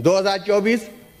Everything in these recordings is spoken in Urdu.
2024,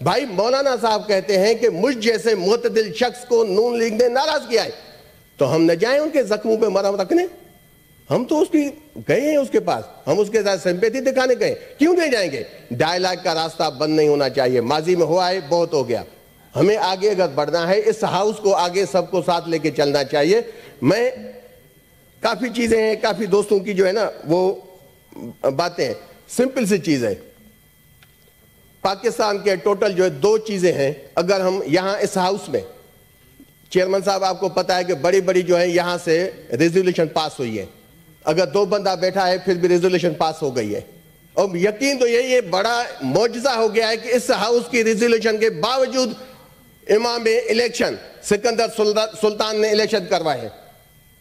بھائی مولانا صاحب کہتے ہیں کہ مجھ جیسے معتدل شخص کو نون لیگ نے ناراض کیا ہے، تو ہم نہ جائیں ان کے زخموں پہ مرہم رکھنے؟ ہم تو اس کی گئے ہیں اس کے پاس، ہم اس کے ساتھ سمپیتھی دکھانے گئے، کیوں نہیں جائیں گے؟ ڈائیلاگ کا راستہ بند نہیں ہونا چاہیے، ماضی میں ہوا ہے، بہت ہو گیا، ہمیں آگے اگر بڑھنا ہے اس ہاؤس کو آگے سب کو ساتھ لے کے چلنا چاہیے۔ میں کافی چیزیں ہیں، کافی دوستوں کی جو ہے نا وہ باتیں ہیں، سمپل سی چیز ہے، پاکستان کے ٹوٹل جو ہے 2 چیزیں ہیں، اگر ہم یہاں اس ہاؤس میں، چیئرمین صاحب آپ کو پتا ہے کہ بڑی بڑی جو ہے یہاں سے ریزولوشن پاس ہوئی ہے، اگر 2 بندہ بیٹھا ہے پھر بھی ریزولوشن پاس ہو گئی ہے، اور یقین تو یہ بڑا معجزہ ہو گیا ہے کہ اس ہاؤس کی ریزولوشن کے باوجود امام الیکشن سکندر سلطان نے الیکشن کروائے۔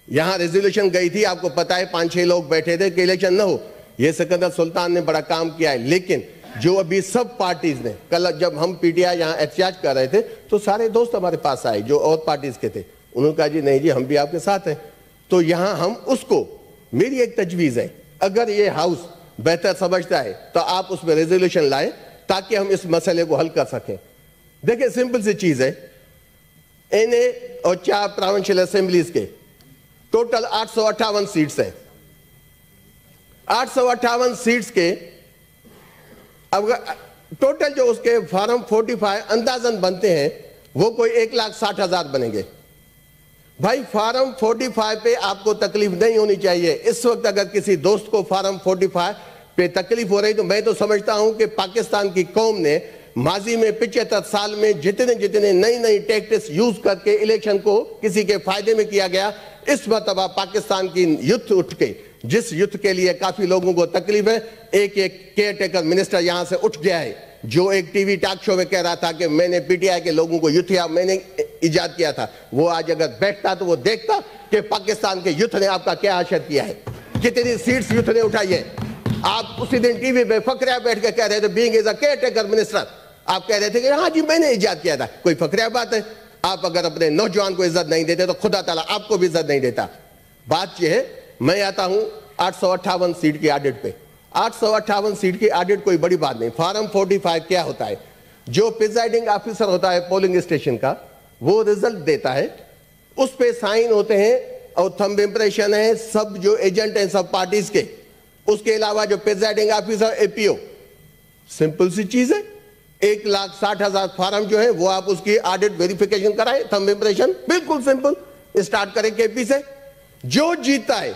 یہاں ریزولوشن گئی تھی، آپ کو پتا ہے 5-6 لوگ بیٹھے تھے کہ الیکشن نہ ہو، یہ سکندر سلطان نے بڑا کام کیا ہے۔ لیکن جو ابھی سب پارٹیز نے، کل جب ہم پی ٹی آئی یہاں احتجاج کر رہے تھے تو سارے دوست ہمارے پاس آئے جو اور پارٹیز کے تھے، انہوں نے کہا جی نہیں جی ہم بھی آپ کے ساتھ ہیں، تو یہاں ہم اس کو، میری ایک تجویز ہے، اگر یہ ہاؤس بہتر سمجھتا ہے تو آپ اس میں ریزولوشن لائیں تاکہ ہم اس مسئلے کو حل کر سکیں۔ دیکھیں سمپل سی چیز ہے، این اے اور 4 پروونشل اسمبلیز کے ٹوٹل 858 سیٹس ہیں، 858 سیٹس کے اب ٹوٹل جو اس کے فارم 45 اندازاً بنتے ہیں وہ کوئی 1,60,000 بنیں گے۔ بھائی فارم 45 پہ آپ کو تکلیف نہیں ہونی چاہیے، اس وقت اگر کسی دوست کو فارم 45 پہ تکلیف ہو رہی تو میں تو سمجھتا ہوں کہ پاکستان کی قوم نے ماضی میں 75 سال میں جتنے نئی ٹیکٹس یوز کر کے الیکشن کو کسی کے فائدے میں کیا گیا، اس مرتبہ پاکستان کی یوتھ اٹھ کے، جس یوتھ کے لیے کافی لوگوں کو تکلیف ہے، ایک کیئر ٹیکر منسٹر یہاں سے اٹھ گیا ہے جو ایک ٹی وی ٹاک شو میں کہہ رہا تھا کہ میں نے پی ٹی آئی کے لوگوں کو یوتھ میں نے ایجاد کیا تھا، وہ آج اگر بیٹھتا تو وہ دیکھتا کہ پاکستان کے یوتھ نے آپ کا کیا حشر کیا ہے، کتنی سیٹس یوتھ نے اٹھائی ہے۔ آپ اسی دن ٹی وی پہ فخریہ بیٹھ کے کہہ رہے تھے being is a care taker minister, آپ کہہ رہے تھے کہ ہاں جی میں نے ایجاد کیا تھا، کوئی فخریہ بات ہے؟ آپ اگر اپنے نوجوان کو عزت نہیں دیتے تو خدا تعالیٰ آپ کو بھی عزت نہیں دیتا۔ بات یہ ہے، میں آتا ہوں 858 سیٹ کی آڈٹ پہ، 858 سیٹ کی آڈٹ کوئی بڑی بات نہیں۔ فارم 45 کیا ہوتا ہے؟ جو پریزائڈنگ آفیسر ہوتا ہے پولنگ اسٹیشن کا، وہ رزلٹ دیتا ہے، اس پہ سائن ہوتے ہیں اور تھمب امپریشن ہے سب جو ایجنٹ ہیں سب پارٹیز کے، اس کے علاوہ جو پریزائڈنگ آفیسر اے پی او، سمپل سی چیز ہے۔ 1,60,000 فارم جو ہے وہ آپ اس کی آڈٹ ویریفیکیشن کرائیں، تھمب امپریشن، بالکل سمپل، اسٹارٹ کریں کے پی سے۔ جو جیتتا ہے،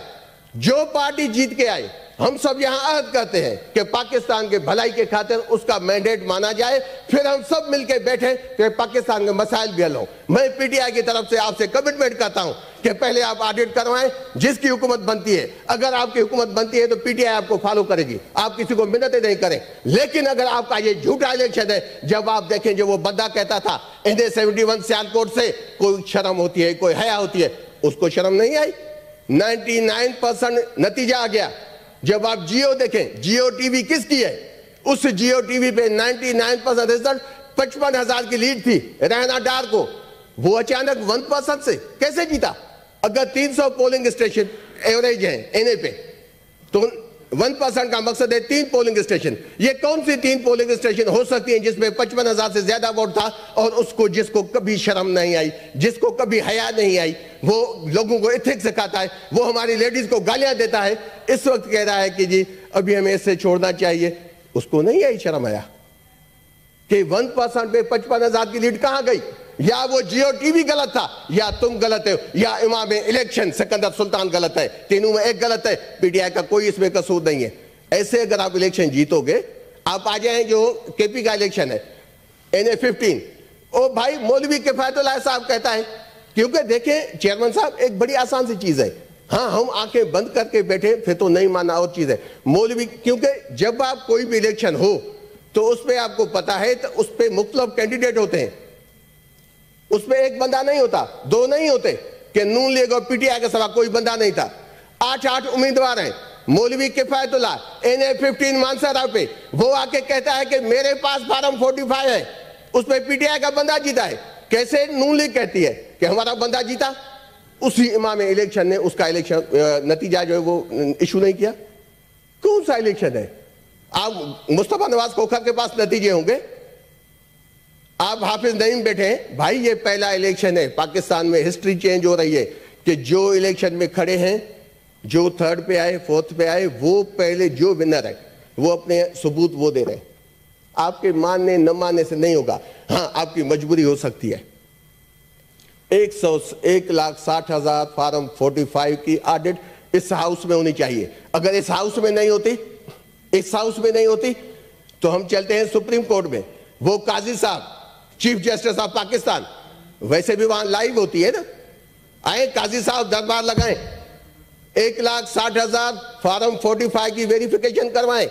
جو پارٹی جیت کے آئے، ہم سب یہاں عہد کرتے ہیں کہ پاکستان کے بھلائی کے خاطر اس کا مینڈیٹ مانا جائے، پھر ہم سب مل کے بیٹھیں کہ پاکستان کے مسائل بھی حل ہوں۔ میں پی ٹی آئی کی طرف سے آپ سے کمٹمنٹ کرتا ہوں کہ پہلے آپ آڈٹ کروائیں، جس کی حکومت بنتی ہے، اگر آپ کی حکومت بنتی ہے تو پی ٹی آئی آپ کو فالو کرے گی، آپ کسی کو منتیں نہیں کریں۔ لیکن اگر آپ کا یہ جھوٹا الیکشن ہے، جب آپ دیکھیں جو وہ بندہ کہتا تھا انہیں 71 سیالکوٹ سے کوئی شرم ہوتی ہے، کوئی حیا ہوتی ہے، اس کو شرم نہیں آئی۔ 99% نتیجہ آ گیا۔ جب آپ جیو دیکھیں، جیو ٹی وی کس کی ہے؟ اس جیو ٹی وی پہ 99% رزلٹ 55,000 کی لیڈ تھی رہنا ڈار کو، وہ اچانک 1% سے کیسے جیتا؟ اگر 300 پولنگ اسٹیشن ایوریج ہیں این اے پہ تو 1% کا مقصد ہے 3 پولنگ اسٹیشن۔ یہ کون سی 3 پولنگ اسٹیشن ہو سکتی ہیں جس میں 55,000 سے زیادہ ووٹ تھا اور اس کو جس کو کبھی شرم نہیں آئی، جس کو کبھی حیا نہیں آئی، وہ لوگوں کو ایتھکس سکھاتا ہے، وہ ہماری لیڈیز کو گالیاں دیتا ہے، اس وقت کہہ رہا ہے کہ جی ابھی ہمیں اس سے چھوڑنا چاہیے، اس کو نہیں آئی شرم آیا کہ 1% پہ 55,000 کی لیڈ کہاں گئی؟ یا وہ جیو ٹی وی غلط تھا، یا تم غلط ہو، یا امام الیکشن سکندر سلطان غلط ہے، تینوں میں ایک غلط ہے، پی ٹی آئی کا کوئی اس میں قصور نہیں ہے۔ ایسے اگر آپ الیکشن جیتو گے، آپ آ جائیں جو کے پی کا الیکشن ہے این اے 15، او بھائی مولوی کفایت اللہ صاحب کہتا ہے، کیونکہ دیکھیں چیئرمین صاحب ایک بڑی آسان سی چیز ہے، ہاں ہم آنکھیں بند کر کے بیٹھے پھر تو نہیں ماننا اور چیز ہے مولوی، کیونکہ جب آپ کوئی بھی الیکشن ہو تو اس پہ آپ کو پتا ہے تو اس پہ مختلف کینڈیڈیٹ ہوتے ہیں، اس میں ایک بندہ نہیں ہوتا، 2 نہیں ہوتے کہ نون لیگ اور پی ٹی آئی کے سوا کوئی بندہ نہیں تھا، 8 امیدوار ہیں۔ مولوی کفایت اللہ این اے 15 مانسرا پہ وہ آ کے کہتا ہے کہ میرے پاس فارم 45 ہے، اس میں پی ٹی آئی کا بندہ جیتا ہے۔ کیسے نون لیگ کہتی ہے کہ ہمارا بندہ جیتا؟ اسی امام الیکشن نے اس کا الیکشن نتیجہ جو ہے وہ ایشو نہیں کیا۔ کون سا الیکشن ہے؟ آپ مصطفیٰ نواز کھوکھر کے پاس نتیجے ہوں گے، آپ حافظ نعیم بیٹھے ہیں بھائی, یہ پہلا الیکشن ہے پاکستان میں, ہسٹری چینج ہو رہی ہے کہ جو الیکشن میں کھڑے ہیں, جو تھرڈ پہ آئے, فورتھ پہ آئے, وہ پہلے جو ونر ہے وہ اپنے ثبوت وہ دے رہے ہیں. آپ کے ماننے نہ ماننے سے نہیں ہوگا. ہاں آپ کی مجبوری ہو سکتی ہے. 1,60,000 فارم 45 کی آڈٹ اس ہاؤس میں ہونی چاہیے. اگر اس ہاؤس میں نہیں ہوتی تو ہم چلتے ہیں سپریم کورٹ میں. وہ قاضی صاحب, چیف جسٹس آف پاکستان, ویسے بھی وہاں لائیو ہوتی ہے نا, آئیں قاضی صاحب دربار لگائیں, 1,60,000 فارم 45 کی ویریفیکیشن کروائیں.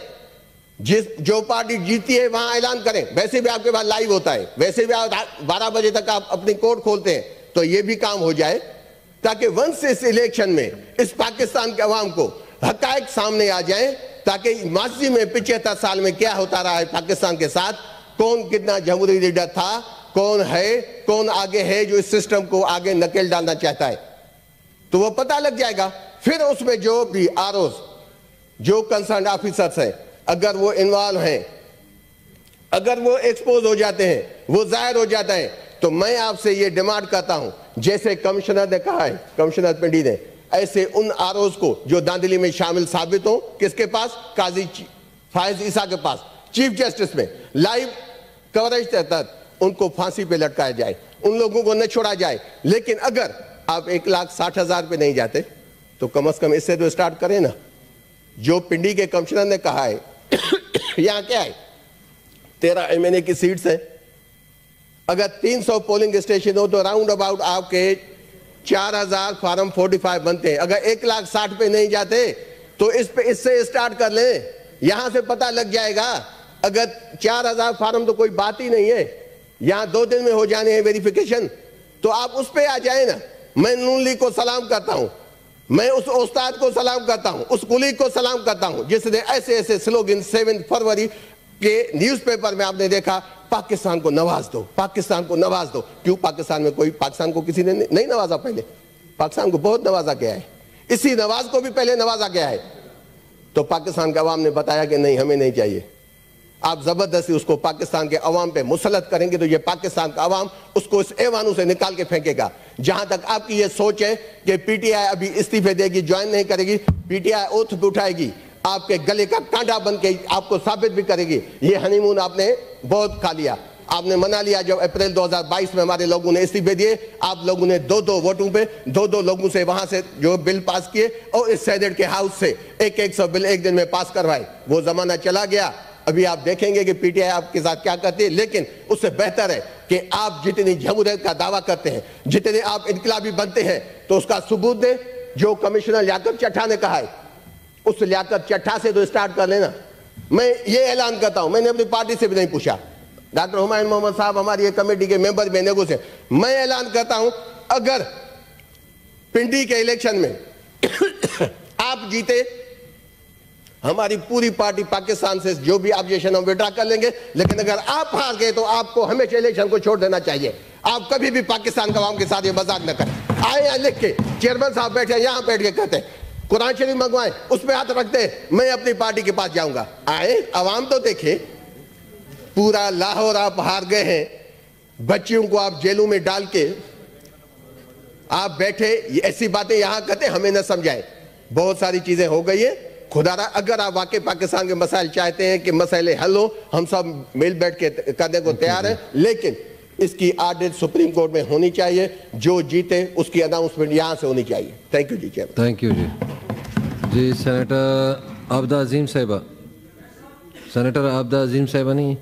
جو پارٹی جیتی ہے وہاں اعلان کریں. ویسے بھی آپ کے پاس لائیو ہوتا ہے, ویسے بھی 12 بجے تک آپ اپنی کورٹ کھولتے ہیں, تو یہ بھی کام ہو جائے تاکہ ونس اس الیکشن میں اس پاکستان کے عوام کو حقائق سامنے آ جائیں, تاکہ ماضی میں 75 سال میں کیا ہوتا رہا ہے پاکستان کے ساتھ, کون کتنا جمہوری لیڈر تھا, کون ہے, کون آگے ہے جو اس سسٹم کو آگے نکل ڈالنا چاہتا ہے, تو وہ پتہ لگ جائے گا. پھر اس میں جو بھی آروز, جو کنسرنڈ آفیسرز ہیں, اگر وہ انوالو ہیں, اگر وہ ایکسپوز ہو جاتے ہیں, وہ ظاہر ہو جاتا ہے, تو میں آپ سے یہ ڈیمانڈ کرتا ہوں, جیسے کمشنر نے کہا ہے, کمشنر پنڈی نے, ایسے ان آروز کو جو داندلی میں شامل ثابت ہوں, کس کے پاس, قاضی فائز عیسیٰ کے پاس, چیف جسٹس میں لائیو کوریج تحت ان کو پھانسی پہ لٹکایا جائے, ان لوگوں کو نہ چھوڑا جائے. لیکن اگر آپ 1,60,000 پہ نہیں جاتے تو کم از کم اس سے تو اسٹارٹ کریں نا. جو پنڈی کے کمشنر نے کہا ہے, یہاں کیا ہے, 13 MNA کی سیٹس ہیں, اگر 300 پولنگ اسٹیشن ہو تو راؤنڈ اباؤٹ آپ کے 4,000 فارم 45 بنتے ہیں. اگر 1,60,000 پہ نہیں جاتے تو اس سے اسٹارٹ کر لیں, یہاں سے پتہ لگ جائے گا. اگر 4,000 فارم تو کوئی بات ہی نہیں ہے, یہاں 2 دن میں ہو جانے ہیں ویریفیکیشن, تو آپ اس پہ آ جائیں نا. میں نون لیگ کو سلام کرتا ہوں, میں اس استاد کو سلام کرتا ہوں, اس کلیگ کو سلام کرتا ہوں جس نے ایسے سلوگن 7 فروری کے نیوز پیپر میں آپ نے دیکھا, پاکستان کو نواز دو, پاکستان کو نواز دو. کیوں پاکستان میں پاکستان کو کسی نے نہیں نوازا پہلے؟ پاکستان کو بہت نوازا گیا ہے, اسی نواز کو بھی پہلے نوازا گیا ہے. تو پاکستان کے عوام نے بتایا کہ نہیں, ہمیں نہیں چاہیے. آپ زبردستی اس کو پاکستان کے عوام پہ مسلط کریں گے تو یہ پاکستان کا عوام اس کو اس ایوانوں سے نکال کے پھینکے گا. جہاں تک آپ کی یہ سوچ ہے کہ پی ٹی آئی ابھی استعفے دے گی, جوائن نہیں کرے گی, پی ٹی آئی اوتھ پہ اٹھائے گی, آپ کے گلے کا کانٹا بن کے آپ کو ثابت بھی کرے گی. یہ ہنی مون آپ نے بہت کھا لیا, آپ نے منا لیا. جب اپریل 2022 میں ہمارے لوگوں نے استعفے دیے, آپ لوگوں نے 2 ووٹوں پہ 2 لوگوں سے وہاں سے جو بل پاس کیے, اور اس سینیٹ کے ہاؤس سے 100 بل ایک دن میں پاس کروائے. وہ زمانہ چلا گیا. ابھی آپ دیکھیں گے کہ پی ٹی آئی آپ کے ساتھ کیا کرتی ہے. لیکن اس سے بہتر ہے کہ آپ جتنی جمہوریت کا دعویٰ کرتے ہیں, جتنے آپ انقلابی بنتے ہیں, تو اس کا ثبوت دیں. جو کمشنر لیاقت چٹھا نے کہا ہے, اس لیاقت چٹھا سے تو اسٹارٹ کر لینا. میں یہ اعلان کرتا ہوں, میں نے اپنی پارٹی سے بھی نہیں پوچھا, ڈاکٹر ہمایون محمد صاحب ہماری یہ کمیٹی کے ممبر بھی نیگو سے, میں اعلان کرتا ہوں, اگر پنڈی کے الیکشن میں آپ جیتے, ہماری پوری پارٹی پاکستان سے جو بھی آبجیکشن ہم وڈرا کر لیں گے. لیکن اگر آپ ہار گئے تو آپ کو ہمیشہ الیکشن کو چھوڑ دینا چاہیے. آپ کبھی بھی پاکستان کے عوام کے ساتھ یہ مذاق نہ کریں. آئے یہاں لکھ کے, چیئرمین صاحب بیٹھے یہاں بیٹھ کے کہتے ہیں قرآن شریف منگوائیں, اس پہ ہاتھ رکھتے ہیں, میں اپنی پارٹی کے پاس جاؤں گا. آئے عوام تو دیکھے, پورا لاہور آپ ہار گئے ہیں, بچیوں کو آپ جیلوں میں ڈال کے آپ بیٹھے, ایسی باتیں یہاں کہتے ہمیں نہ سمجھائیں. بہت ساری چیزیں ہو گئی ہیں. خدا رہا اگر آپ واقعی پاکستان کے مسائل چاہتے ہیں کہ مسئلے حل ہوں, ہم سب مل بیٹھ کے کرنے کو تیار ہیں. لیکن اس کی آڈٹ سپریم کورٹ میں ہونی چاہیے. جو جیتے اس کی اناؤنسمنٹ یہاں سے ہونی چاہیے. تھینک یو جی چیئرمین. تھینک یو جی. جی سینیٹر عابدہ عظیم صاحبہ, سینیٹر عابدہ عظیم صاحبہ نہیں